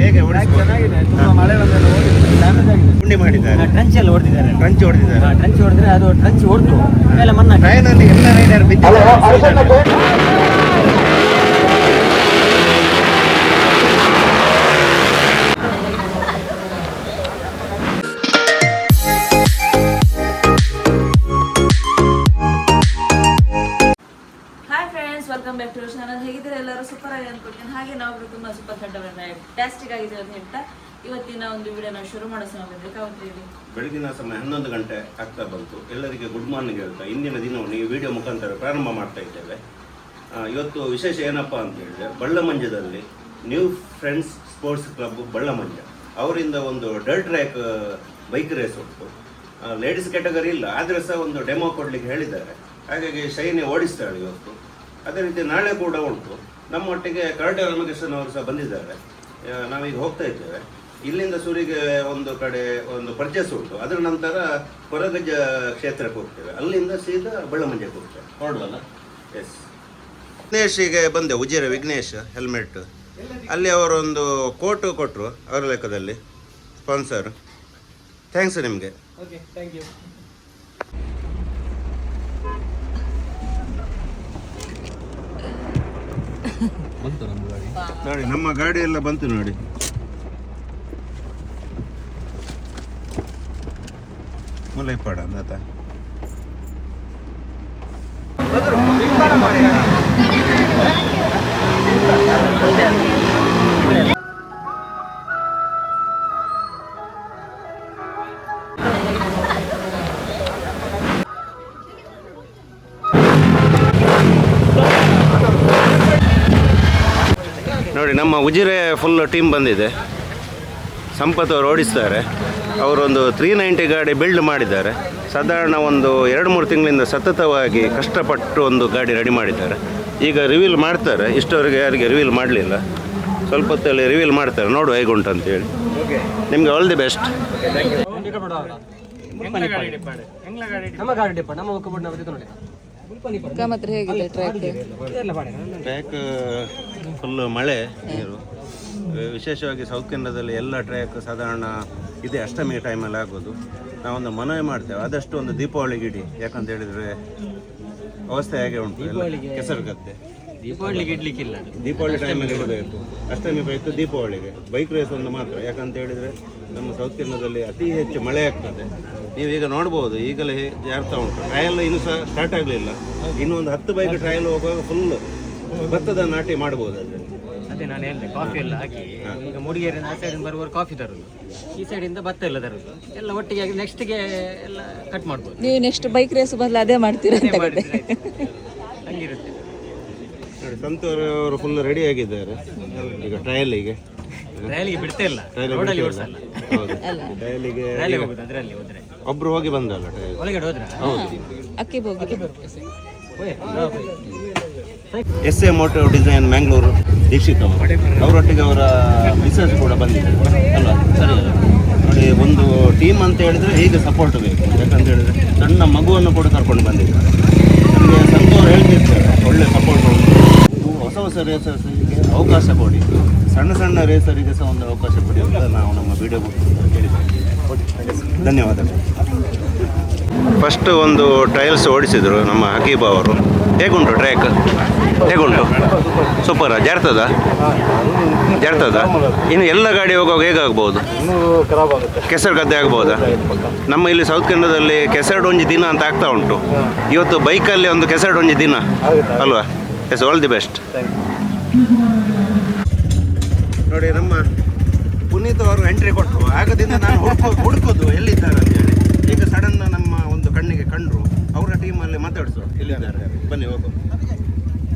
ಹೇಗೆ ಚೆನ್ನಾಗಿದೆ. ತುಂಬಾ ಮಳೆ ಬಂದೆಲ್ಲ ಹೋಗಿ ಡ್ಯಾಮೇಜ್ ಆಗಿದೆ. ಗುಂಡಿ ಮಾಡಿದ್ದಾರೆ, ಟ್ರಂಚ್ ಎಲ್ಲ ಹೊಡೆದಿದ್ದಾರೆ. ಟ್ರಂಚ್ ಹೊಡೆದಿದ್ದಾರೆ. ಟ್ರಂಚ್ ಹೊಡೆದ್ರೆ ಅದು ಟ್ರಂಚ್ ಹೊಡೆದು ಮೇಲೆ ಮಣ್ಣು ಹಾಕಿ. ಟ್ರೈನಲ್ಲಿ ಎಲ್ಲ ರೈಡರ್ ಬಿದ್ದಿದ್ದಾರೆ. Welcome back to channel. ಹೇಗಿದ್ದಾರೆ ಎಲ್ಲರೂ? ಸೂಪರ್ ಆಗಿ ಅನ್ಕೊಳ್ತೀನಿ. ಹಾಗೆ ನಾವು ತುಂಬಾ ಸೂಪರ್ ಫ್ಯಾಂಟಾಸ್ಟಿಕ್ ಆಗಿದೆ ಅಂತ ಹೇಳ್ತಾ ಇವತ್ತಿನ ಒಂದು ವಿಡಿಯೋನ ಶುರು ಮಾಡೋ ಸಮಯ ಬೆಳಗಿನ ಸಮಯ 11 ಗಂಟೆ ಆಗ್ತಾ ಬಂತು. ಎಲ್ಲರಿಗೆ ಗುಡ್ ಮಾರ್ನಿಂಗ್ ಹೇಳ್ತಾ ಇಂದಿನ ದಿನವನ್ನು ಈ ವಿಡಿಯೋ ಮುಖಾಂತರ ಪ್ರಾರಂಭ ಮಾಡ್ತಾ ಇದ್ದೇವೆ. ಇವತ್ತು ವಿಶೇಷ ಏನಪ್ಪಾ ಅಂತ ಹೇಳಿದ್ರೆ, ಬಳ್ಳಮಂಜದಲ್ಲಿ new friends sports club Ballamanja ಅವರಿಂದ ಒಂದು ಡರ್ಟ್ ಟ್ರ್ಯಾಕ್ ಬೈಕ್ ರೇಸ್ ಉಂಟು. ಲೇಡೀಸ್ ಕ್ಯಾಟಗರಿ ಇಲ್ಲ, ಆದರೆ ಸಹ ಒಂದು ಡೆಮೋ ಕೊಡ್ಲಿಕ್ಕೆ ಹೇಳಿದ್ದಾರೆ. ಹಾಗಾಗಿ ಶೈನಿ ಓಡಿಸ್ತಾಳೆ ಇವತ್ತು. ಅದೇ ರೀತಿ ನಾಳೆ ಕೂಡ ಉಂಟು. ನಮ್ಮೊಟ್ಟಿಗೆ ಕರಟೆ ರಾಮಕೃಷ್ಣನ್ ಅವರು ಸಹ ಬಂದಿದ್ದಾರೆ. ನಾವೀಗ ಹೋಗ್ತಾ ಇದ್ದೇವೆ. ಇಲ್ಲಿಂದ ಸೂರಿಗೆ ಒಂದು ಕಡೆ ಒಂದು ಪರ್ಚೇಸ್ ಉಂಟು. ಅದರ ನಂತರ ಕೊರಗಜ್ಜ ಕ್ಷೇತ್ರಕ್ಕೆ ಹೋಗ್ತೇವೆ. ಅಲ್ಲಿಂದ ಸೀದಾ ಬಳ್ಳಮಂಜಕ್ಕೆ ಹೋಗ್ತೇವೆ. ಹೊರಡುವಲ್ಲ? ಎಸ್. ವಿಘ್ನೇಶಿಗೆ ಬಂದೆ, ಉಜಿರೆ ವಿಘ್ನೇಶ್ ಹೆಲ್ಮೆಟ್. ಅಲ್ಲಿ ಅವರೊಂದು ಕೋಟು ಕೊಟ್ಟರು ಅವರ ಲೆಕ್ಕದಲ್ಲಿ, ಸ್ಪಾನ್ಸರ್. ಥ್ಯಾಂಕ್ಸ್ ನಿಮಗೆ. Okay, thank you. ನೋಡಿ ನಮ್ಮ ಗಾಡಿ ಎಲ್ಲ ಬಂತು ನೋಡಿ. ಮುಲ್ಲೈಪಾಡ ಅಂದಾತ. ನೋಡಿ ನಮ್ಮ ಉಜಿರೆ ಫುಲ್ ಟೀಮ್ ಬಂದಿದೆ. ಸಂಪತ್ ಅವರು ಓಡಿಸ್ತಾರೆ. ಅವರೊಂದು 390 ಗಾಡಿ ಬಿಲ್ಡ್ ಮಾಡಿದ್ದಾರೆ. ಸಾಧಾರಣ ಒಂದು 2-3 ತಿಂಗಳಿಂದ ಸತತವಾಗಿ ಕಷ್ಟಪಟ್ಟು ಒಂದು ಗಾಡಿ ರೆಡಿ ಮಾಡಿದ್ದಾರೆ. ಈಗ ರಿವೀಲ್ ಮಾಡ್ತಾರೆ. ಇಷ್ಟವರೆಗೆ ಯಾರಿಗೆ ರಿವೀಲ್ ಮಾಡಲಿಲ್ಲ, ಸ್ವಲ್ಪ ಹೊತ್ತಲ್ಲಿ ರಿವೀಲ್ ಮಾಡ್ತಾರೆ. ನೋಡುವ ಹೇಗುಂಟು ಅಂತೇಳಿ. ನಿಮಗೆ all the best. Track full ಮಳೆ ನೀರು. ವಿಶೇಷವಾಗಿ ಸೌತ್ ಕೆನಡಾದಲ್ಲಿ ಎಲ್ಲ ಟ್ರ್ಯಾಕ್ ಸಾಧಾರಣ ಇದೆ ಅಷ್ಟಮಿ ಟೈಮಲ್ಲಿ ಆಗೋದು. ನಾವೊಂದು ಮನವಿ ಮಾಡ್ತೇವೆ, ಆದಷ್ಟು ಒಂದು ದೀಪಾವಳಿಗೆ ಇಡಿ. ಯಾಕಂತ ಹೇಳಿದರೆ ಅವಸ್ಥೆ ಹೇಗೆ ಉಂಟು, ಕೆಸರು ಗದ್ದೆ. ದೀಪಾವಳಿಗೆ ಇಡ್ಲಿಕ್ಕಿಲ್ಲ, ದೀಪಾವಳಿ ಟೈಮಲ್ಲಿ ಇಡಬೇಕು. ಅಷ್ಟಮಿ ಪ್ರಯುಕ್ತ ದೀಪಾವಳಿಗೆ ಬೈಕ್ ರೇಸ್ ಒಂದು ಮಾತ್ರ. ಯಾಕಂತ ಹೇಳಿದರೆ ನಮ್ಮ ಸೌತ್ ಕೆನಡಾದಲ್ಲಿ ಅತಿ ಹೆಚ್ಚು ಮಳೆ ಆಗ್ತದೆ. ನೀವೀಗ ನೋಡ್ಬೋದು, ಈಗಲೇ ಜಾರ್ತಾ ಉಂಟು. ಟ್ರಯಲ್ ಇನ್ನೂ ಸಹ ಸ್ಟಾರ್ಟ್ ಆಗಲಿಲ್ಲ. ಇನ್ನೂ ಒಂದು 10 ಬೈಕ್ ಟ್ರಯಲ್ ಹೋಗುವಾಗ ಫುಲ್ ಭತ್ತದ ನಾಟಿ ಮಾಡ್ಬೋದು ಅದರಲ್ಲಿ. ಅದೇ ನಾನು ಹೇಳಿದೆ, ಕಾಫಿ ಎಲ್ಲ ಹಾಕಿ ಈಗ ಮೂಡಿಗೆರೆಯಿಂದ ಆ ಸೈಡಿಂದ ಬರುವವರು ಕಾಫಿ ತರೋದು, ಈ ಸೈಡಿಂದ ಭತ್ತ ಎಲ್ಲ ತರೋದು, ಎಲ್ಲ ಒಟ್ಟಿಗೆ ಆಗಿ ನೆಕ್ಸ್ಟ್ಗೆ ಎಲ್ಲ ಕಟ್ ಮಾಡ್ಬೋದು. ನೀವು ನೆಕ್ಸ್ಟ್ ಬೈಕ್ ರೇಸ್ ಬದಲು ಅದೇ ಮಾಡ್ತೀರಾ? ಹಂಗಿರುತ್ತೆ ನೋಡಿ. ಸಂತೂರ್ ಅವರು ಫುಲ್ ರೆಡಿ ಆಗಿದ್ದಾರೆ ಈಗ ಟ್ರಯಲಿಗೆ. ರೈಲಿಗೆ ಬಿಡ್ತಾ ಇಲ್ಲ, ರೋಡಲ್ಲಿ ಓಡಿಸಲ್ಲ. ಟ್ರಯಲಿಗೆ ಅದರಲ್ಲಿ ಹೋದ್ರೆ ಒಬ್ರು ಹೋಗಿ ಬಂದಲ್ಲ ಟ್ರಯಲ್ ಒಳಗಡೆ ಹೋದ್ರೆ. ಹೌದು. ಅಕ್ಕಿ ಹೋಗಿ SA motor design Mangaluru Dixit ಅವರೊಟ್ಟಿಗೆ ಅವರ ಮಿಸಸ್ ಕೂಡ ಬಂದಿದ್ದಾರೆ ಅಲ್ವಾ? ಸರಿ ಅಲ್ಲ ನೋಡಿ. ಒಂದು ಟೀಮ್ ಅಂತ ಹೇಳಿದ್ರೆ ಹೀಗೆ ಸಪೋರ್ಟ್ ಬೇಕು. ಯಾಕಂತ ಹೇಳಿದ್ರೆ ಸಣ್ಣ ಮಗುವನ್ನು ಕೂಡ ಕರ್ಕೊಂಡು ಬಂದಿದ್ದಾರೆ. ನಮಗೆ ಸಂತೋರ್ ಹೇಳ್ತಿರ್ತಾರೆ, ಒಳ್ಳೆ ಸಪೋರ್ಟ್ ಉಂಟು. ಹೊಸ ಹೊಸ ರೇಸರ್ಸ್ಗೆ ಅವಕಾಶ ಕೊಡಿ, ಸಣ್ಣ ಸಣ್ಣ ರೇಸರಿಗೆ ಸಹ ಒಂದು ಅವಕಾಶ ಕೊಡಿ ಅಂತ ನಾವು ನಮ್ಮ ವಿಡಿಯೋ ಕೇಳಿದ್ದೇವೆ. ಧನ್ಯವಾದಗಳು. ಫಸ್ಟ್ ಒಂದು ಟ್ರಯಲ್ಸ್ ಓಡಿಸಿದರು ನಮ್ಮ ಹಕೀಬ್ ಅವರು. ಹೇಗುಂಟು ಟ್ರ್ಯಾಕ್? ಹೇಗುಂಟು? ಸೂಪರಾ? ಜಾರ್ತದ? ಇನ್ನು ಎಲ್ಲ ಗಾಡಿ ಹೋಗುವಾಗ ಹೇಗಾಗ್ಬೋದು? ಕೆಸರು ಗದ್ದೆ ಆಗ್ಬೋದಾ? ನಮ್ಮ ಇಲ್ಲಿ ಸೌತ್ ಕೆನಡಾದಲ್ಲಿ ಕೆಸರಡೊಂಜಿ ದಿನ ಅಂತ ಆಗ್ತಾ ಉಂಟು. ಇವತ್ತು ಬೈಕಲ್ಲಿ ಒಂದು ಕೆಸರಡೊಂಜಿ ದಿನ ಅಲ್ವಾ? Yes, all the best. ನೋಡಿ ನಮ್ಮ ಪುನೀತ್ ಅವರು ಎಂಟ್ರಿ ಕೊಟ್ಟರು. ಆಗದಿಂದ ನಾನು ಹುಡುಕೋದು ಎಲ್ಲಿದ್ದಾರೆ ಅಂತೇಳಿ. ಈಗ ಸಡನ್ ನಮ್ಮ ಒಂದು ಕಣ್ಣಿಗೆ ಕಂಡ್ರು. ಅವರ ಟೀಮಲ್ಲಿ ಮಾತಾಡಿಸೋರು ಎಲ್ಲಿದ್ದಾರೆ, ಬನ್ನಿ ಹೋಗು.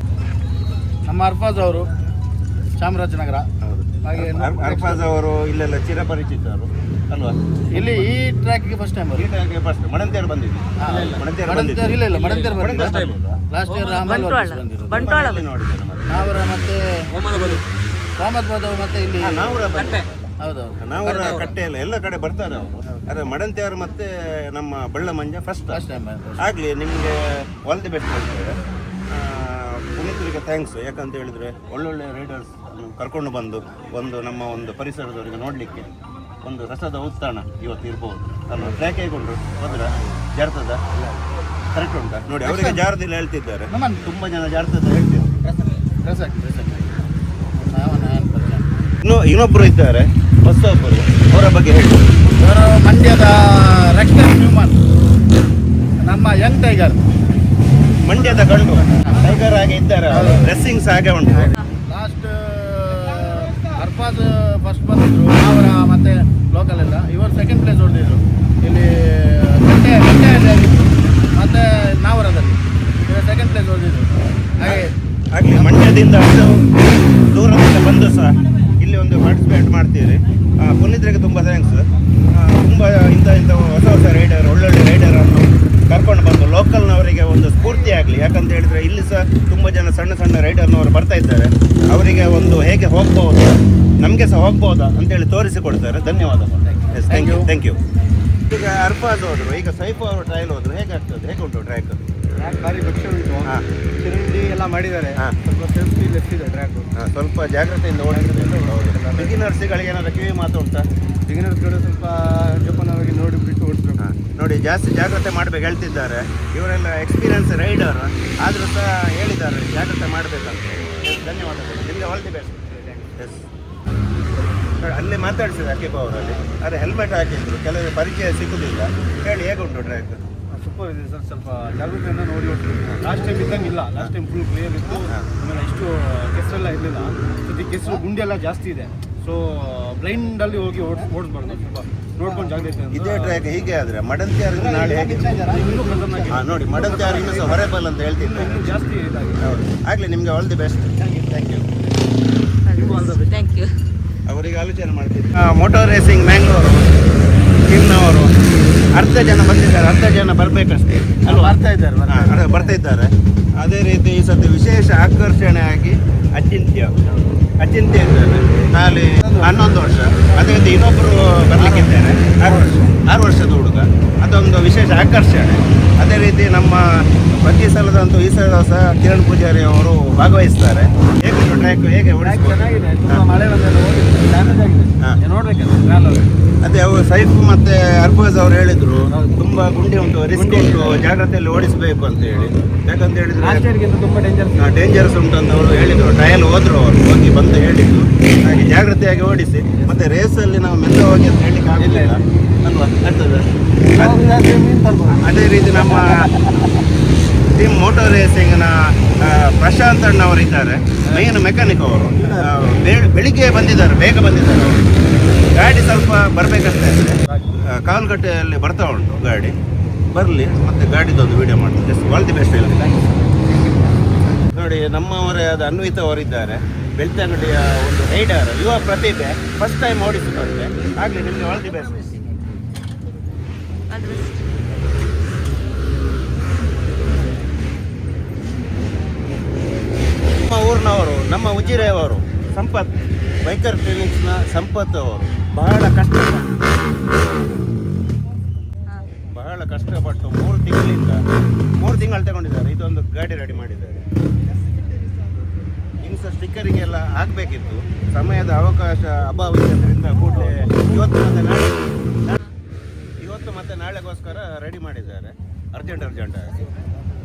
ನಮ್ಮ ಅರ್ಫಾಜ್ ಅವರು ಚಾಮರಾಜನಗರ. ಹೌದು, ಹಾಗೆ ಅರ್ಫಾಜ್ ಅವರು ಇಲ್ಲೆಲ್ಲ ಚಿರಪರಿಚಿತರು ಅಲ್ವಾ? ಇಲ್ಲಿ ಈ ಟ್ರ್ಯಾಕ್ಗೆ ಫಸ್ಟ್ ಟೈಮ್ ಈ ಟ್ರ್ಯಾಕ್ಗೆ ಫಸ್ಟ್ ಮಡಂತೇರು ಬಂದಿದ್ದು. ಮಡಂತೇರು ಇಲ್ಲ, ಮಡಂತೇರು ಲಾಸ್ಟ್ ಇಯರ್ ಬಂಟ್ವಾಳಲ್ಲಿ ನೋಡಿದ್ದೇನೆ. ನಾವರ ಮತ್ತೆ ಮೊಹಮ್ಮದ್ ಬಾದವ್ ಮತ್ತೆ ಇಲ್ಲಿ ನಾವರ ಹೌದೌದು, ನಾವರ ಕಟ್ಟೆ ಎಲ್ಲ ಕಡೆ ಬರ್ತಾರೆ ಅವರು. ಅದೇ ಮಡಂತಿಯವರು ಮತ್ತೆ ನಮ್ಮ ಬಳ್ಳಮಂಜ ಫಸ್ಟ್ ಟೈಮ್. ಆಗಲಿ, ನಿಮಗೆ ಆಲ್ ದಿ ಬೆಸ್ಟ್ ಹೇಳ್ತೇವೆ. ಪುನೀತರಿಗೆ ಥ್ಯಾಂಕ್ಸ್. ಯಾಕಂತ ಹೇಳಿದರೆ ಒಳ್ಳೊಳ್ಳೆ ರೈಡರ್ಸ್ ಕರ್ಕೊಂಡು ಬಂದು ನಮ್ಮ ಒಂದು ಪರಿಸರದವರಿಗೆ ನೋಡಲಿಕ್ಕೆ ಒಂದು ರಸದ ಉತ್ಥಾನ ಇವತ್ತು ಇರ್ಬೋದು ಅಲ್ವಾ. ಟ್ರ್ಯಾಕ್ ಹೇಗೊಂಡ್ರು ಹೋದ್ರ ಜಾರ್ತದ ಕರೆಕ್ಟ್ ಉಂಟಾ ನೋಡಿ, ಅವರಿಗೆ ಜಾರದಿಲ್ಲ ಹೇಳ್ತಿದ್ದಾರೆ, ತುಂಬ ಜನ ಜಾರ್ತದ ಹೇಳ್ತಿದ್ದಾರೆ. ಇನ್ನೊಬ್ಬರು ಇದ್ದಾರೆ ಹೊಸೊಬ್ಬರು, ಅವರ ಬಗ್ಗೆ ಹೇಳಿ. ಇವರು ಮಂಡ್ಯದ ರಕ್ಷಣ್ ಹ್ಯೂಮನ್, ನಮ್ಮ ಯಂಗ್ ಟೈಗರ್, ಮಂಡ್ಯದ ಗಂಡು ಟೈಗರ್ ಆಗಿ ಇದ್ದಾರೆ, ಡ್ರೆಸ್ಸಿಂಗ್ಸ್ ಹಾಗೆ ಉಂಟು. ಲಾಸ್ಟ್ ಅರ್ಫಾಜ್ ಫಸ್ಟ್ ಬಂದಿದ್ರು, ಅವರ ಮತ್ತೆ ಲೋಕಲ್ ಎಲ್ಲ. ಇವರು ಸೆಕೆಂಡ್ ಪ್ಲೇಸ್ ಹೊಡೆದಿದ್ರು ಇಲ್ಲಿ ಗಂಟೆಯಲ್ಲಿ ಮತ್ತೆ ನಾವರದಲ್ಲಿ. ಇವರು ಸೆಕೆಂಡ್ ಪ್ಲೇಸ್ ಹೊಡೆದಿದ್ರು. ಹಾಗೆ ಮಂಡ್ಯದಿಂದ ಅಷ್ಟು ದೂರದಿಂದ ಬಂದು ಸಹ ಇಲ್ಲಿ ಒಂದು ಪಾರ್ಟಿಸಿಪೇಟ್ ಮಾಡ್ತೀರಿ. ಪುನೀತರಿಗೆ ತುಂಬ ಥ್ಯಾಂಕ್ಸ್. ತುಂಬ ಇಂಥ ಹೊಸ ರೈಡರ್, ಒಳ್ಳೊಳ್ಳೆ ರೈಡರನ್ನು ಕರ್ಕೊಂಡು ಬಂದು ಲೋಕಲ್ನವರಿಗೆ ಒಂದು ಸ್ಫೂರ್ತಿ ಆಗಲಿ. ಯಾಕಂತ ಹೇಳಿದರೆ ಇಲ್ಲಿ ಸಹ ತುಂಬ ಜನ ಸಣ್ಣ ರೈಡರ್ನವರು ಬರ್ತಾ ಇದ್ದಾರೆ. ಅವರಿಗೆ ಒಂದು ಹೇಗೆ ಹೋಗ್ಬೋದು, ನಮಗೆ ಸಹ ಹೋಗ್ಬೋದಾ ಅಂತೇಳಿ ತೋರಿಸಿಕೊಡ್ತಾರೆ. ಧನ್ಯವಾದ. Yes, thank you. ಈಗ ಅರ್ಫಾಜ್ ಹೋದರು, ಈಗ ಸೈಫ್ ಅವರು ಟ್ರಯಲ್ ಹೋದರು. ಹೇಗಾಗ್ತದೆ, ಹೇಗೆ ಉಂಟು ಟ್ರ್ಯಾಕ್? ಭಾರಿ ಭಕ್ಷ್ಯ ಉಂಟು. ಚರಂಡಿ ಎಲ್ಲ ಮಾಡಿದ್ದಾರೆ. ಸ್ವಲ್ಪ ಸೇಫ್ಟಿ ಲೆಸ್ ಇದೆ ಟ್ರ್ಯಾಕ್. ಸ್ವಲ್ಪ ಜಾಗ್ರತೆಯಿಂದ ಓಡಿಸಿದೆ. ಬಿಗಿನರ್ಸ್ಗಳಿಗೆ ಏನಾದರೂ ಕಿವಿ ಮಾತು ಉಂಟಾ? ಬಿಗಿನರ್ಸ್ಗಳು ಸ್ವಲ್ಪ ಜೋಪಾನವಾಗಿ ನೋಡಿ ಬಿಟ್ಟು ಓಡಿಸ್ಬೇಕು. ನೋಡಿ, ಜಾಸ್ತಿ ಜಾಗ್ರತೆ ಮಾಡಬೇಕು ಹೇಳ್ತಿದ್ದಾರೆ. ಇವರೆಲ್ಲ ಎಕ್ಸ್ಪೀರಿಯನ್ಸ್ ರೈಡರ್ ಆದರೂ ಸಹ ಹೇಳಿದ್ದಾರೆ ಜಾಗ್ರತೆ ಮಾಡಬೇಕಂತ. ಧನ್ಯವಾದಗಳು, ನಿಮಗೆ ಆಲ್ ದಿ ಬೆಸ್ಟ್. ಎಸ್, ಅಲ್ಲೇ ಮಾತಾಡಿಸಿದ ಅಕಿಬ ಅವರಲ್ಲಿ. ಆದರೆ ಹೆಲ್ಮೆಟ್ ಹಾಕಿದ್ರು, ಕೆಲವರು ಪರಿಚಯ ಸಿಗುವುದಿಲ್ಲ. ಹೇಳಿ, ಹೇಗುಂಟು ಟ್ರ್ಯಾಕ್? ಸೂಪರ್ ಇದೆ ಸರ್. ಸ್ವಲ್ಪ ಜಾಗೃತಿಯಿಂದ ನೋಡಿ ಓಡಿಸ್ಬೇಕು. ಲಾಸ್ಟ್ ಟೈಮ್ ಇದ್ದಂಗೆ ಇಲ್ಲ. ಲಾಸ್ಟ್ ಟೈಮ್ ಫುಲ್ ಕ್ಲಿಯರ್ ಇತ್ತು. ಆಮೇಲೆ ಇಷ್ಟು ಕೆಸರೆಲ್ಲ ಇರಲಿಲ್ಲ. ಸದ್ಯ ಕೆಸರು ಗುಂಡಿ ಎಲ್ಲ ಜಾಸ್ತಿ ಇದೆ. ಸೊ ಬ್ಲೈಂಡಲ್ಲಿ ಹೋಗಿ ಓಡಿಸ್ಬಾರ್ದು. ಸ್ವಲ್ಪ ನೋಡ್ಕೊಂಡು ಜಾಗ್ರತೆ. ಇದೇ ಟ್ರ್ಯಾಕ್ ಹೀಗೆ ಆದರೆ ಮಡಂತ್ಯಾರಿಂದ ನಾಳೆ ಹೇಗೆ ನೋಡಿ, ಮಡಂತ್ಯಾರಿಂದ ಸಹ ಹೊರೆಬಲ್ ಅಂತ ಹೇಳ್ತಿದ್ದೆ. ಇನ್ನೂ ಜಾಸ್ತಿ ಇದಾಗಿದೆ. ಹೌದು, ಆಗಲಿ, ನಿಮಗೆ all the best. Thank you. Thank you. ಅವರಿಗೆ ಆಲೋಚನೆ ಮಾಡ್ತಿದ್ದೆ. ಮೋಟಾರ್ ರೇಸಿಂಗ್ ಮ್ಯಾಂಗ್ಳೂರು ಟೀಮ್ನವರು ಅರ್ಧ ಜನ ಬಂದಿದ್ದಾರೆ, ಅರ್ಧ ಜನ ಬರಬೇಕಷ್ಟೇ ಅಲ್ವಾ? ಬರ್ತಾ ಇದ್ದಾರೆ. ಅದೇ ರೀತಿ ಈ ಸತಿ ವಿಶೇಷ ಆಕರ್ಷಣೆ ಆಗಿ ಅಚಿಂತ್ಯ ಇದ್ದಾರೆ. ಖಾಲಿ 11 ವರ್ಷ. ಅದೇ ರೀತಿ ಇನ್ನೊಬ್ಬರು ಬರಲಿಕ್ಕಿದ್ದಾರೆ, 6 ವರ್ಷದ ಹುಡುಗ. ಅದೊಂದು ವಿಶೇಷ ಆಕರ್ಷಣೆ. ಅದೇ ರೀತಿ ನಮ್ಮ ಪ್ರತಿ ಸಲದಂತೂ ಈ ಸಲ ಸಹ ಕಿರಣ್ ಪೂಜಾರಿ ಅವರು ಭಾಗವಹಿಸ್ತಾರೆ. ಹೇಗೆ ಟ್ರ್ಯಾಕ್, ಹೇಗೆ ಚೆನ್ನಾಗಿದೆ. ತುಂಬ ಮಳೆ ಬಂದೆಲ್ಲ ಡ್ಯಾಮೇಜ್ ಆಗಿದೆ. ನೋಡ್ಬೇಕಲ್ಲ. ಅದೇ ಅವರು ಸೈಫ್ ಮತ್ತೆ ಅರ್ಫಾಜ್ ಅವರು ಹೇಳಿದ್ರು, ತುಂಬಾ ಗುಂಡಿ ಉಂಟು, ರಿಸ್ಕ್ ಉಂಟು, ಜಾಗ್ರತೆಯಲ್ಲಿ ಓಡಿಸಬೇಕು ಅಂತ ಹೇಳಿ. ಯಾಕಂತ ಹೇಳಿದ್ರೆ ತುಂಬ ಡೇಂಜರ್ಸ್ ಉಂಟು ಅಂತ ಅವರು ಹೇಳಿದ್ರು. ಟ್ರಯಲ್ ಹೋದ್ರು, ಅವರು ಹೋಗಿ ಬಂದು ಹೇಳಿದ್ರು. ಹಾಗೆ ಜಾಗ್ರತೆಯಾಗಿ ಓಡಿಸಿ. ಮತ್ತೆ ರೇಸಲ್ಲಿ ನಾವು ಮೆಲ್ಲ ಹೋಗಿ ಅಂತ ಹೇಳಲಿಕ್ಕೆ ಆಗಲಿಲ್ಲ ಅಲ್ವಾ? ಆಗ್ತದೆ. ಅದೇ ರೀತಿ ನಮ್ಮ ಟೀಮ್ ಮೋಟಾರ್ ರೇಸಿಂಗ್ನ ಪ್ರಶಾಂತ್ ಅಣ್ಣವರು ಇದ್ದಾರೆ, ಮೇನ್ ಮೆಕ್ಯಾನಿಕ್ ಅವರು. ಬೆಳಿಗ್ಗೆ ಬಂದಿದ್ದಾರೆ, ಬೇಗ ಬಂದಿದ್ದಾರೆ ಅವರು. ಗಾಡಿ ಸ್ವಲ್ಪ ಬರಬೇಕಂತ ಇದೆ. ಕಾಲ್ಗಟ್ಟೆಯಲ್ಲಿ ಬರ್ತಾ ಉಂಟು ಗಾಡಿ. ಬರಲಿ, ಮತ್ತೆ ಗಾಡಿದೊಂದು ವಿಡಿಯೋ ಮಾಡ್ತೀವಿ. ಜಸ್ಟ್ ಆಲ್ ದಿ ಬೆಸ್ಟ್ ಹೇಳಿ. ನೋಡಿ, ನಮ್ಮವರೇ ಆದ ಅನ್ವಿತಾ ಅವರಿದ್ದಾರೆ, ಬೆಳ್ತಂಗಡಿಯ ಒಂದು ರೈಡರ್, ಯುವ ಪ್ರತಿಭೆ. ಫಸ್ಟ್ ಟೈಮ್ ಓಡಿಸುತ್ತಂತೆ. ಆಗಲಿ, ನಿಮಗೆ ಆಲ್ ದಿ ಬೆಸ್ಟ್. ನಮ್ಮ ಊರಿನವರು, ನಮ್ಮ ಉಜಿರೆಯವರು, ಸಂಪತ್ ಬೈಕರ್ ಕ್ಲಿನಿಕ್ಸ್ನ ಸಂಪತ್ ಅವರು ಬಹಳ ಕಷ್ಟಪಟ್ಟು 3 ತಿಂಗಳು ತಗೊಂಡಿದ್ದಾರೆ. ಇದೊಂದು ಗಾಡಿ ರೆಡಿ ಮಾಡಿದ್ದಾರೆ. ಇನ್ನು ಸಹ ಸ್ಟಿಕ್ಕರಿಗೆಲ್ಲ ಹಾಕಬೇಕಿತ್ತು, ಸಮಯದ ಅವಕಾಶ ಅಭಾವ ಇರೋದ್ರಿಂದ ಕೂಡಲೇ ಇವತ್ತು ಮತ್ತೆ ನಾಳೆಗೋಸ್ಕರ ರೆಡಿ ಮಾಡಿದ್ದಾರೆ. ಅರ್ಜೆಂಟ್ ಆಗಿ.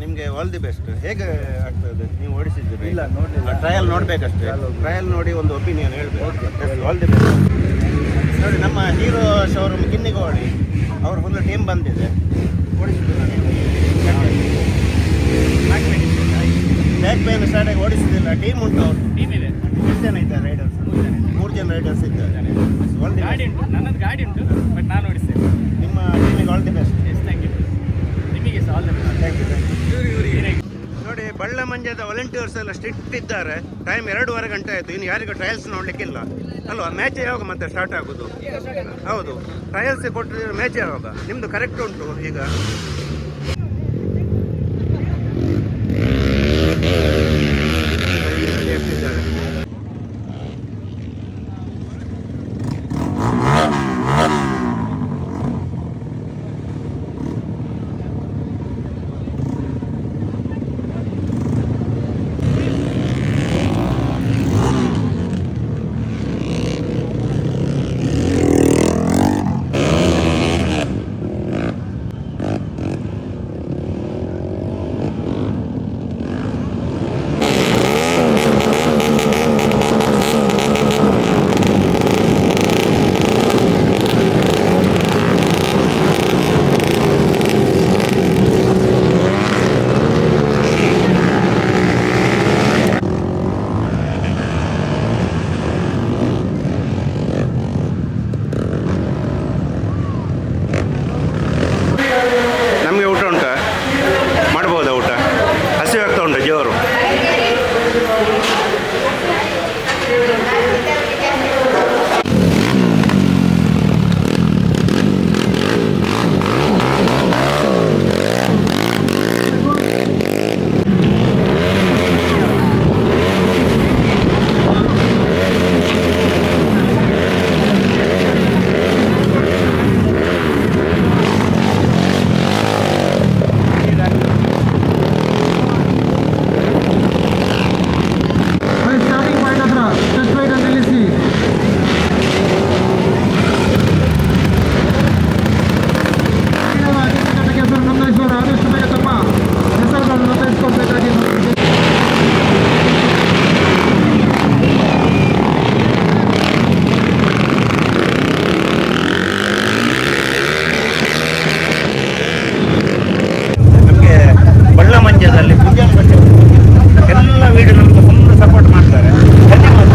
ನಿಮಗೆ ಆಲ್ ದಿ ಬೆಸ್ಟ್. ಹೇಗೆ ಆಗ್ತದೆ, ನೀವು ಓಡಿಸಿದ್ದೀರಿ? ಇಲ್ಲ, ನೋಡಲಿಲ್ಲ. ಟ್ರಯಲ್ ನೋಡಬೇಕಷ್ಟೇ. ಟ್ರಯಲ್ ನೋಡಿ ಒಂದು ಒಪಿನಿಯನ್ ಹೇಳಬೇಕು. All the best. ನೋಡಿ, ನಮ್ಮ ಹೀರೋ ಶೋರೂಮ್ ಕಿನ್ನಿಗೋಳಿ ಅವ್ರ ಫುಲ್ ಟೀಮ್ ಬಂದಿದೆ. ಬ್ಯಾಕ್ ಪೇನ್ ಸ್ಟಾರ್ಟಾಗಿ ಓಡಿಸಿದಿಲ್ಲ. ಟೀಮ್ ಉಂಟು, ಅವ್ರು ಟೀಮ್ ಇದೆ. ಎಷ್ಟು ಜನ ಇದ್ದಾರೆ ರೈಡರ್ಸ್? 3 ಜನ ರೈಡರ್ಸ್ ಇದ್ದಾರೆ. ಗಾಡಿ ಉಂಟು, ನನ್ನದು ಗಾಡಿ ಉಂಟು, ಬಟ್ ನಾನು ಓಡಿಸ್ತೇನೆ. ನಿಮ್ಮ ಟೀಮಿಗೆ all the best. Thank you. ನಿಮಗೆ ಸಹ all the best. Thank you. ನೋಡಿ, ಬಳ್ಳಮಂಜದ ವಾಲಂಟಿಯರ್ಸ್ ಎಲ್ಲ ಸ್ಟ್ರಿಕ್ಟ್ ಇದ್ದಾರೆ. ಟೈಮ್ 2.5 ಗಂಟೆ ಆಯಿತು, ಇನ್ನು ಯಾರಿಗೂ ಟ್ರಯಲ್ಸ್ ನೋಡಲಿಕ್ಕಿಲ್ಲ ಅಲ್ವಾ? ಮ್ಯಾಚ್ ಯಾವಾಗ ಮತ್ತೆ ಸ್ಟಾರ್ಟ್ ಆಗೋದು? ಹೌದು, ಟ್ರಯಲ್ಸ್ ಕೊಟ್ಟಿದ್ರೆ ಮ್ಯಾಚ್ ಯಾವಾಗ? ನಿಮ್ಮದು ಕರೆಕ್ಟ್ ಉಂಟು ಈಗ. ನಿಮ್ಮ ಹೆಸರುಗಳನ್ನು ತಿಳಿಸ್ಕೊಡ್ಬೇಕಾಗಿ ನಮಗೆ ಬಳ್ಳ ಮಂಡ್ಯದಲ್ಲಿ ಮುಂಜಾನೆ ಗಂಟೆ ಎಲ್ಲ ವೀಡಿಯೋ ನಮಗೆ ಫುಲ್ ಸಪೋರ್ಟ್ ಮಾಡ್ತಾರೆ. ಧನ್ಯವಾದ.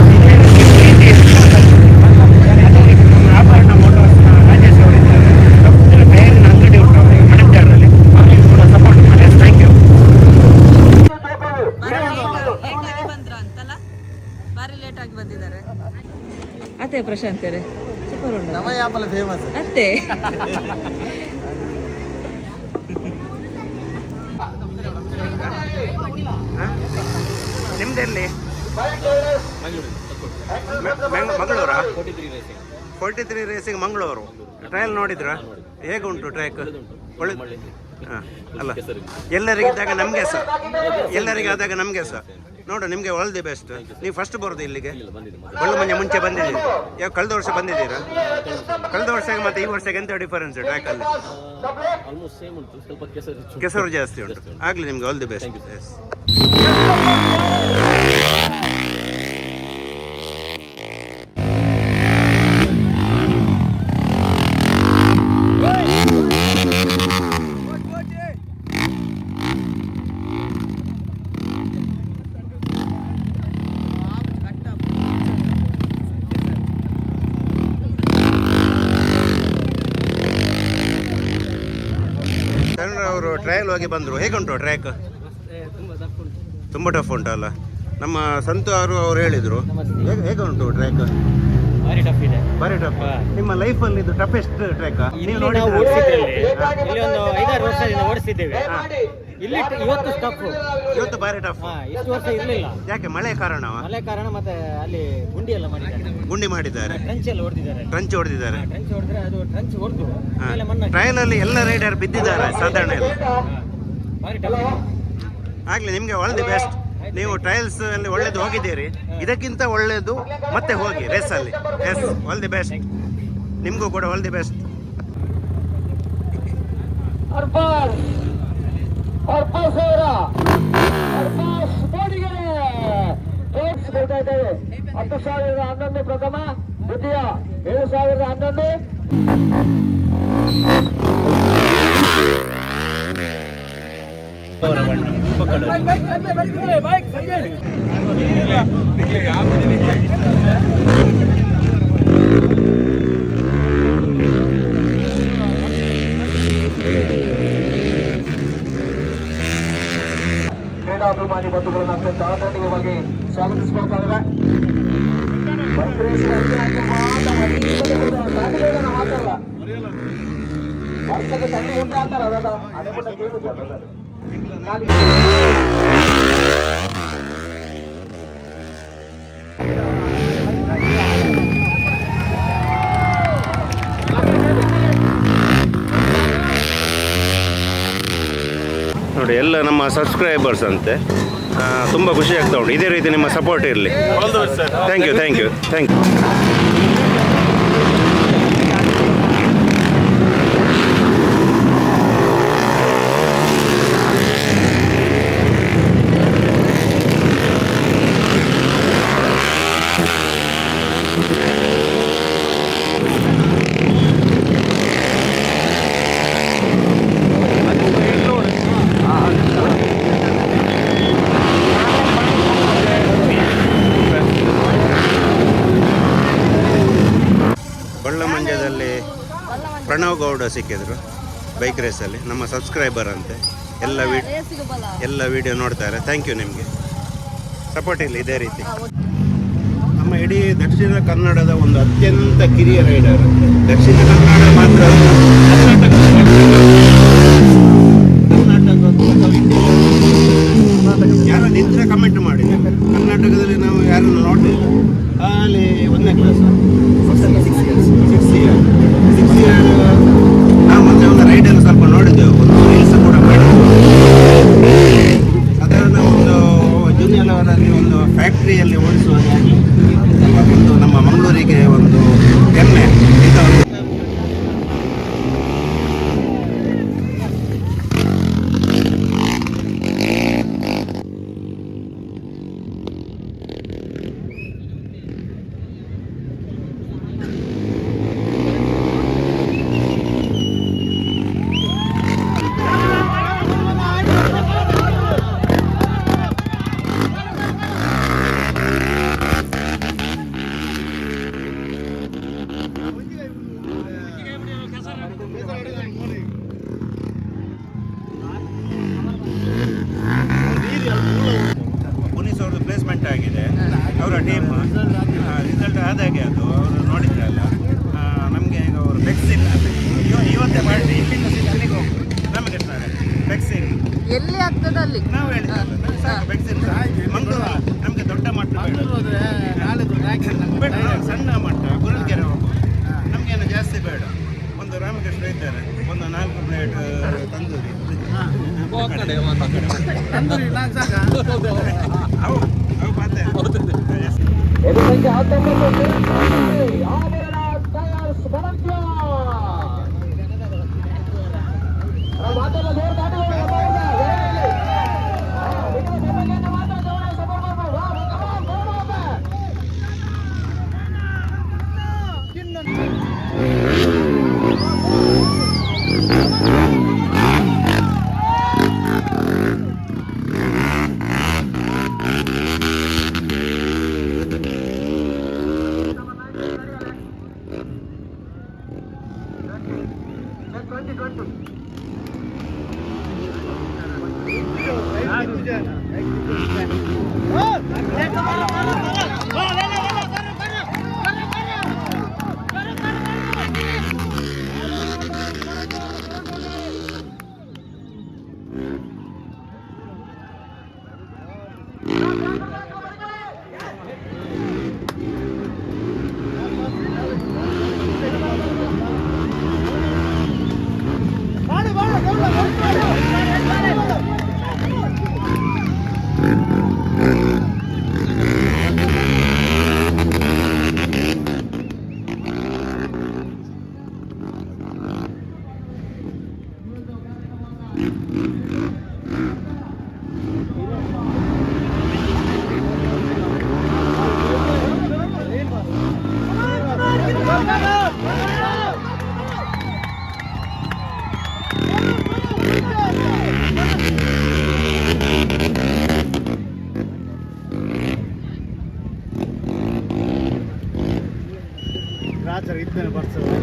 ಆಭರಣ ಮೋಟಾರ್ಸ್ನ ರಾಜೇಶ್ ಅವರಿದ್ದಾರೆ, ಟೈರಿನ ಅಂಗಡಿ ಉಂಟು ಅವರಿಗೆ ಮಡಂಜಾರಲ್ಲಿ, ಅವರಿಗೆ ಕೂಡ ಸಪೋರ್ಟ್ ಮಾಡಿ. Thank you. ಬಂದ್ರ ಅಂತಲ್ಲ, ಬಾರಿ ಲೇಟ್ ಆಗಿ ಬಂದಿದ್ದಾರೆ. ಅತ್ತೆ ಪ್ರಶಾಂತ್ ಅವರೇ ಸೂಪರ್ ಉಂಟು ನಮ್ಮ ಆಪಲ್ ಫೇಮಸ್. ಅತ್ತೆ. ನಿಮ್ದೆಲ್ಲಿ? ಮಂಗಳೂರಾ? 43 ರೇಸಿಂಗ್ ಮಂಗಳೂರು. ಟ್ರಯಲ್ ನೋಡಿದ್ರಾ? ಹೇಗುಂಟು ಟ್ರ್ಯಾಕ್? ಒಳ್ಳೆ ಹಾಂ ಅಲ್ಲ, ಎಲ್ಲರಿಗಿದ್ದಾಗ ನಮಗೆ ಸಹ, ಎಲ್ಲರಿಗೆ ಆದಾಗ ನಮಗೆ ಸಹ ನೋಡು. ನಿಮಗೆ ಆಲ್ ದಿ ಬೆಸ್ಟ್. ನೀವು ಫಸ್ಟ್ ಬರೋದು ಇಲ್ಲಿಗೆ? ಬಳ್ಳ ಮಂಜೆ ಮುಂಚೆ ಬಂದಿದ್ದೀರಿ? ಯಾವ ಕಳೆದ ವರ್ಷ ಬಂದಿದ್ದೀರಾ? ಕಳೆದ ವರ್ಷಕ್ಕೆ ಮತ್ತು ಈ ವರ್ಷಕ್ಕೆ ಎಂತ ಡಿಫರೆನ್ಸ್ ಟ್ರ್ಯಾಕಲ್ಲಿ? ಕೆಸರು ಜಾಸ್ತಿ ಉಂಟು. ಆಗಲಿ, ನಿಮಗೆ ಆಲ್ ದಿ ಬೆಸ್ಟ್. ಎಸ್. ಅವರು ಟ್ರಯಲ್ ಹೋಗಿ ಬಂದರು. ಹೇಗುಂಟು ಟ್ರ್ಯಾಕ್? ತುಂಬ ಟಫ್ ಉಂಟಲ್ಲ. ನಮ್ಮ ಸಂತು ಅವರು ಹೇಳಿದರು. ಹೇಗೆ ಉಂಟು ಟ್ರ್ಯಾಕ್? ಭಾರಿ ಟಫ್ ಇದೆ. ಭಾರಿ ಟಫ್. ನಿಮ್ಮ ಲೈಫಲ್ಲಿ ಇದು ಟಫೆಸ್ಟ್ ಟ್ರ್ಯಾಕ್ ನೀವು ನೋಡಿ? ನಾವು ಓಡಿಸಿದ್ರಲ್ಲಿ ಇಲ್ಲಿ ಒಂದು 5-6 ವರ್ಷದಿಂದ ಓಡಿಸಿದ್ದೇವೆ. ಇಲ್ಲಿ ಇವತ್ತು ಟಫ್, ಇವತ್ತು ಭಾರಿ ಟಫ್. ಇಷ್ಟು ವರ್ಷ ಇರಲಿಲ್ಲ. ಯಾಕೆ? ಮಳೆ ಕಾರಣವಾ? ಮಳೆ ಕಾರಣ, ಮತ್ತೆ ಅಲ್ಲಿ ಗುಂಡಿ ಎಲ್ಲ ಮಾಡಿದ್ದಾರೆ, ಗುಂಡಿ ಮಾಡಿದ್ದಾರೆ, ಟ್ರಂಚ್ ಎಲ್ಲ ಹೊಡೆದಿದ್ದಾರೆ. ಟ್ರಂಚ್ ಹೊಡೆದಿದ್ದಾರೆ. ಟ್ರಂಚ್ ಹೊಡೆದ್ರೆ ಅದು ಟ್ರಂಚ್ ಹೊಡೆದು ಮೇಲೆ ಮಣ್ಣು ಟ್ರಯಲ್ ಅಲ್ಲಿ ಎಲ್ಲ ರೈಡರ್ ಬಿದ್ದಿದ್ದಾರೆ ಸಾಧಾರಣ ಎಲ್ಲ. ಭಾರಿ ಟಫ್. ಆಗ್ಲಿ, ನಿಮಗೆ ಆಲ್ ದಿ ಬೆಸ್ಟ್. ನೀವು ಟ್ರಯಲ್ಸ್ ಅಲ್ಲಿ ಒಳ್ಳೇದು ಹೋಗಿದ್ದೀರಿ, ಇದಕ್ಕಿಂತ ಒಳ್ಳೇದು ಮತ್ತೆ ಹೋಗಿ ರೇಸಲ್ಲಿ. Yes, all the best. ನಿಮಗೂ ಕೂಡ ಆಲ್ ದಿ ಬೆಸ್ಟ್. ಹತ್ತು 1011 ಪ್ರಥಮ, ದ್ವಿತೀಯ 7011. ಕ್ರೀಡಾಭಿಮಾನಿ ಬಂಧುಗಳನ್ನು ಅತ್ಯಂತ ಆದರಣೀಯವಾಗಿ ಸ್ವಾಗತಿಸಿಕೊಳ್ತಾರೆ. ಮಾತಲ್ಲ ವರ್ಷಕ್ಕೆ ತಣ್ಣಿ ಊಟ ಅಂತಾರೆ, ಅದಲ್ಲ ಅದೇ ಊಟ ಕೇಳುದು. ನೋಡಿ, ಎಲ್ಲ ನಮ್ಮ ಸಬ್ಸ್ಕ್ರೈಬರ್ಸ್ ಅಂತೆ. ತುಂಬ ಖುಷಿ ಆಗ್ತಾ ಉಂಟು. ಇದೇ ರೀತಿ ನಿಮ್ಮ ಸಪೋರ್ಟ್ ಇರಲಿ. Thank you, thank you, thank you. ಬಳ್ಳಮಂಡ್ಯದಲ್ಲಿ ಪ್ರಣವ್ ಗೌಡ ಸಿಕ್ಕಿದ್ರು ಬೈಕ್ ರೇಸಲ್ಲಿ. ನಮ್ಮ ಸಬ್ಸ್ಕ್ರೈಬರ್ ಅಂತೆ. ಎಲ್ಲ ವಿಡಿಯೋ ನೋಡ್ತಾರೆ. Thank you. ನಿಮಗೆ ಸಪೋರ್ಟ್ ಇಲ್ಲ ಇದೇ ರೀತಿ. ನಮ್ಮ ಇಡೀ ದಕ್ಷಿಣ ಕನ್ನಡದ ಒಂದು ಅತ್ಯಂತ ಕಿರಿಯ ರೈಡರ್. ದಕ್ಷಿಣ ಕನ್ನಡ ಮಾತ್ರ ಯಾರು ನಿಂತರೆ ಕಮೆಂಟ್ ಮಾಡಿ. ಕರ್ನಾಟಕದಲ್ಲಿ ನಾವು ಯಾರನ್ನು ನೋಡಲಿಲ್ಲ. ಅಲ್ಲಿ 1ನೇ ಕ್ಲಾಸ್, 6 ಇಯರ್ ನಾವು ಮೊನ್ನೆ ಒಂದು ರೈಡಲ್ಲಿ ಸ್ವಲ್ಪ ನೋಡಿದ್ದೆವು, ಒಂದು ರೀಲ್ಸ್ ಕೂಡ ಮಾಡಿದ್ದೆವು. ಸಾಧಾರಣ ಒಂದು ಜೂನಿಯರ್ ಲೆವೆಲಲ್ಲಿ ಒಂದು ಫ್ಯಾಕ್ಟ್ರಿಯಲ್ಲಿ ಓಡಿಸುವಾಗ ಒಂದು ನಮ್ಮ ಮಂಗಳೂರಿಗೆ ಒಂದು ಹೆಮ್ಮೆ. ಎಲ್ಲಿ ಆಗ್ತದೆ ಅಲ್ಲಿ. ನಾವು ಹೇಳಿದ್ರಲ್ಲ ಸಾಕು ಬೆಕ್ಸಿನ ಮಂಗಳೂರು ನಮಗೆ ದೊಡ್ಡ ಮಟ್ಟ ಮಂಗಳೂರು ಹೋದ್ರೆ ನಾಳೆದು ಬೇಡ, ಸಣ್ಣ ಮಟ್ಟ ಗುರುಲ್ಕೆರೆ ಹೋಗುವ. ನಮಗೇನು ಜಾಸ್ತಿ ಬೇಡ. ಒಂದು ರಾಮಕೃಷ್ಣ ಇದ್ದಾರೆ, ಒಂದು 4 ಪ್ಲೇಟ್ ತಂದೂರಿ ತಂದೂರಿ 4 ಸಾಕಾ? ಅವು ಮತ್ತೆ ಎದು ಸಂಖ್ಯೆ 19 ಆಭರಣ ಟೈರ್ಸ್ ಬಣಂತ್ಯ ಮಾತೆಲ್ಲ ಜೋರು ದಾಟಿ ರಾತ್ರಿ ಇದ್ದೇನೆ ಬರ್ಸೋದು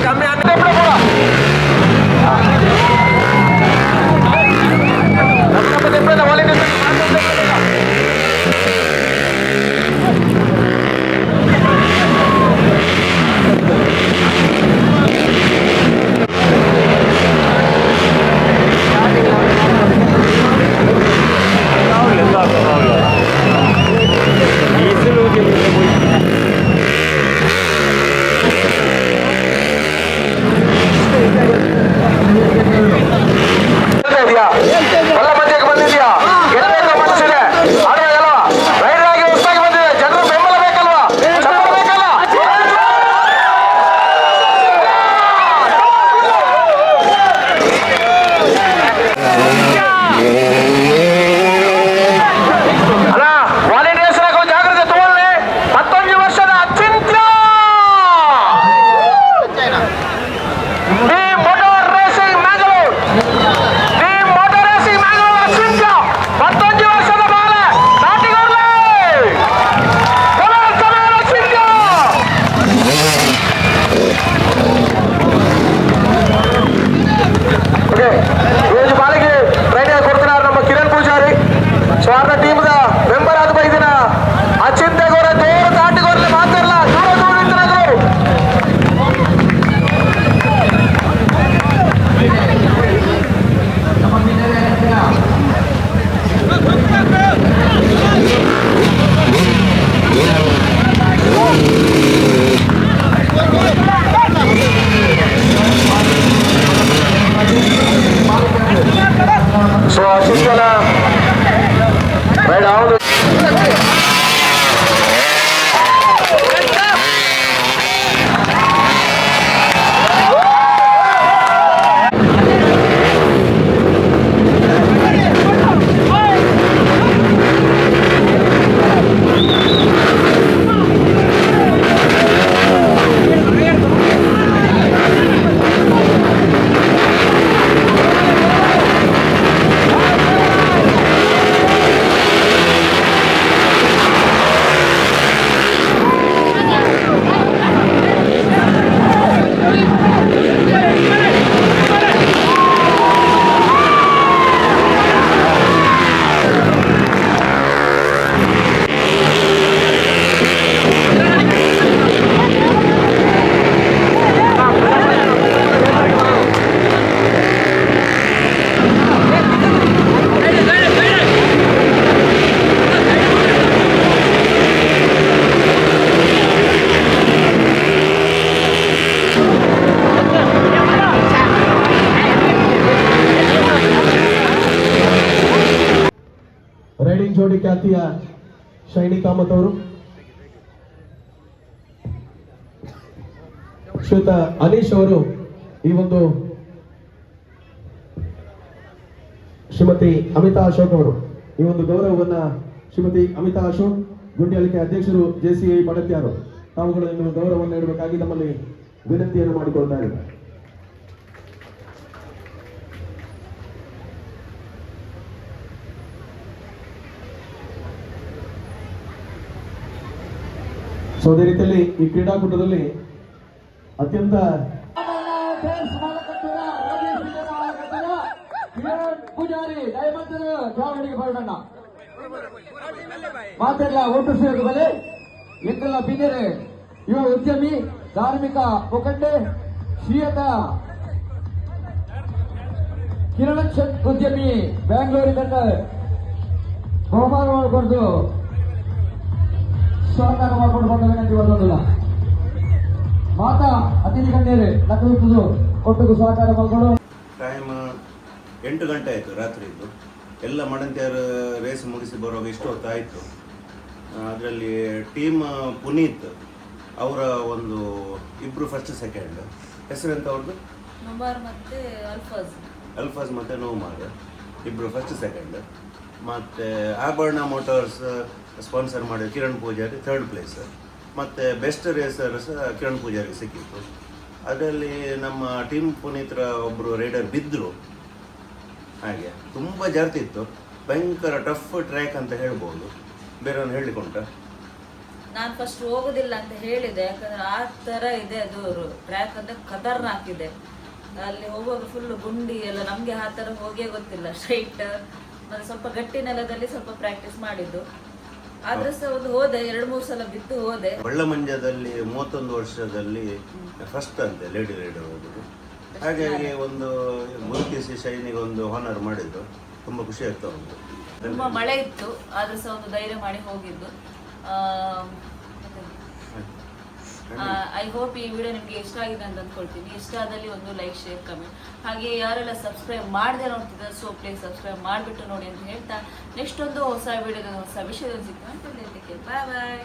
ಕಮ್ಮಿ ಆಗ್ತದೆ ಜೋಡಿ ಖ್ಯಾತಿಯ ಶೈನಿ ಕಾಮತ್ ಅವರು, ಶ್ರೀಯುತ ಅನೀಶ್ ಅವರು ಈ ಒಂದು ಶ್ರೀಮತಿ ಅಮಿತಾ ಅಶೋಕ್ ಅವರು ಈ ಒಂದು ಗೌರವವನ್ನ ಶ್ರೀಮತಿ ಅಮಿತಾ ಅಶೋಕ್ ಗುಂಡಿಯಲಿಕೆ ಅಧ್ಯಕ್ಷರು JCI ಪಡತ್ಯಾರು ತಾವುಗಳನ್ನು ಗೌರವವನ್ನು ನೀಡಬೇಕಾಗಿ ನಮ್ಮಲ್ಲಿ ವಿನಂತಿಯನ್ನು ಮಾಡಿಕೊಳ್ತಾ ಇದ್ದಾರೆ. ಸೊ ಅದೇ ರೀತಿಯಲ್ಲಿ ಈ ಕ್ರೀಡಾಕೂಟದಲ್ಲಿ ಅತ್ಯಂತ ಪೂಜಾರಿ ದಯಮಂತರು ಚಾವಣಿಗೆ ಬರೋಣ ಮಾತೆಲ್ಲ ಒಟ್ಟು ಸೇರಿದ ಬಲೆ ಎಂಕಲ್ಲ ಬಿಂದರೆ ಯುವ ಉದ್ಯಮಿ ಧಾರ್ಮಿಕ ಮುಖಂಡೆ ಶ್ರೀಯತ ಕಿರಣ ಉದ್ಯಮಿ ಬೆಂಗಳೂರಿನಿಂದ ಬಹುಮಾನ ಮಾಡಿಕೊಂಡು ಸಹಕಾರ ಮಾಡಿಕೊಂಡು ಬಂದ ವಿನಂತಿ ಬರೋದಿಲ್ಲ. ಮಾತಾ ಅತಿಥಿ ಗಣ್ಯರೇ ನಕಲಿಸುವುದು ಒಟ್ಟಿಗೂ ಸಹಕಾರ ಮಾಡಿಕೊಂಡು ಟೈಮ್ 8 ಗಂಟೆ ಆಯಿತು ರಾತ್ರಿದ್ದು. ಎಲ್ಲ ಮಡಂತಿಯರು ರೇಸ್ ಮುಗಿಸಿ ಬರುವಾಗ ಇಷ್ಟು ಹೊತ್ತಾಯಿತು. ಅದರಲ್ಲಿ ಟೀಮ್ ಪುನೀತ್ ಅವರ ಒಂದು ಇಬ್ಬರು ಫಸ್ಟ್ ಸೆಕೆಂಡ್, ಹೆಸರೆಂತ ಅವ್ರದ್ದು? ನುಮಾರ್ ಮತ್ತು ಅಲ್ಫಾಜ್ ಮತ್ತು ನೋಮಾರ್ ಇಬ್ಬರು ಫಸ್ಟ್ ಸೆಕೆಂಡ್. ಮತ್ತು ಆಭರಣ ಮೋಟಾರ್ಸ್ ಸ್ಪಾನ್ಸರ್ ಮಾಡಿದ ಕಿರಣ್ ಪೂಜಾರಿ 3rd ಪ್ಲೇಸ್. ಮತ್ತು ಬೆಸ್ಟ್ ರೇಸರ್ ಸಹ ಕಿರಣ್ ಪೂಜಾರಿಗೆ ಸಿಕ್ಕಿತ್ತು. ಅದರಲ್ಲಿ ನಮ್ಮ ಟೀಮ್ ಪುನೀತ್ರ ಒಬ್ಬರು ರೈಡರ್ ಬಿದ್ದರು. ಹಾಗೆ ತುಂಬ ಜಾರ್ತಿತ್ತು, ಭಯಂಕರ ಟಫ್ ಟ್ರ್ಯಾಕ್ ಅಂತ ಹೇಳ್ಬೋದು. ಬೇರೆಯವ್ನು ಹೇಳಿಕೊಂಡ ನಾನು ಫಸ್ಟ್ ಹೋಗೋದಿಲ್ಲ ಅಂತ ಹೇಳಿದೆ, ಯಾಕಂದ್ರೆ ಆ ಥರ ಇದೆ ಅದು ಟ್ರ್ಯಾಕ್ ಅಂದರೆ ಖತರ್ನಾಕ್ ಇದೆ. ಅಲ್ಲಿ ಹೋಗುವಾಗ ಫುಲ್ ಗುಂಡಿ ಎಲ್ಲ, ನಮಗೆ ಆ ಥರ ಹೋಗೇ ಗೊತ್ತಿಲ್ಲ. ಸ್ಟ್ರೈಟ್ ಮತ್ತು ಸ್ವಲ್ಪ ಗಟ್ಟಿ ನೆಲದಲ್ಲಿ ಸ್ವಲ್ಪ ಪ್ರಾಕ್ಟೀಸ್ ಮಾಡಿದ್ದು. ಆದ್ರೆ ಸಹ ಒಂದು ಹೋದೆ, 2-3 ಸಲ ಬಿದ್ದು ಹೋದೆ. ಬಳ್ಳಮಂಜದಲ್ಲಿ 31 ವರ್ಷದಲ್ಲಿ ಫಸ್ಟ್ ಅಂತೆ ಲೇಡಿ ರೈಡರ್ ಹೋಗೋದು. ಹಾಗಾಗಿ ಒಂದು ಗುರುತಿಸಿ ಶೈನಿಗೆ ಒಂದು ಹಾನರ್ ಮಾಡಿದ್ದು ತುಂಬ ಖುಷಿ ಆಗ್ತಾ ಉಂಟು. ತುಂಬ ಮಳೆ ಇತ್ತು, ಆದ್ರೂ ಸಹ ಒಂದು ಧೈರ್ಯ ಮಾಡಿ ಹೋಗಿದ್ದು. ಐ ಹೋಪ್ ಈ ವಿಡಿಯೋ ನಿಮಗೆ ಇಷ್ಟ ಆಗಿದೆ ಅಂತ ಅಂದ್ಕೊಳ್ತೀನಿ. ಇಷ್ಟ ಆದಲ್ಲಿ ಒಂದು ಲೈಕ್, ಶೇರ್, ಕಮೆಂಟ್. ಹಾಗೆ ಯಾರೆಲ್ಲ ಸಬ್ಸ್ಕ್ರೈಬ್ ಮಾಡದೆ ನೋಡ್ತಿದ್ದಾರೆ, ಸೊ ಪ್ಲೀಸ್ ಸಬ್ಸ್ಕ್ರೈಬ್ ಮಾಡಿಬಿಟ್ಟು ನೋಡಿ ಅಂತ ಹೇಳ್ತಾ ನೆಕ್ಸ್ಟ್ ಒಂದು ಹೊಸ ವಿಡಿಯೋದ ಹೊಸ ವಿಷಯದಲ್ಲಿ ಸಿಗ್ತೇವೆ ಅಂತ ಹೇಳಲಿಕ್ಕೆ ಬಾಯ್ ಬಾಯ್.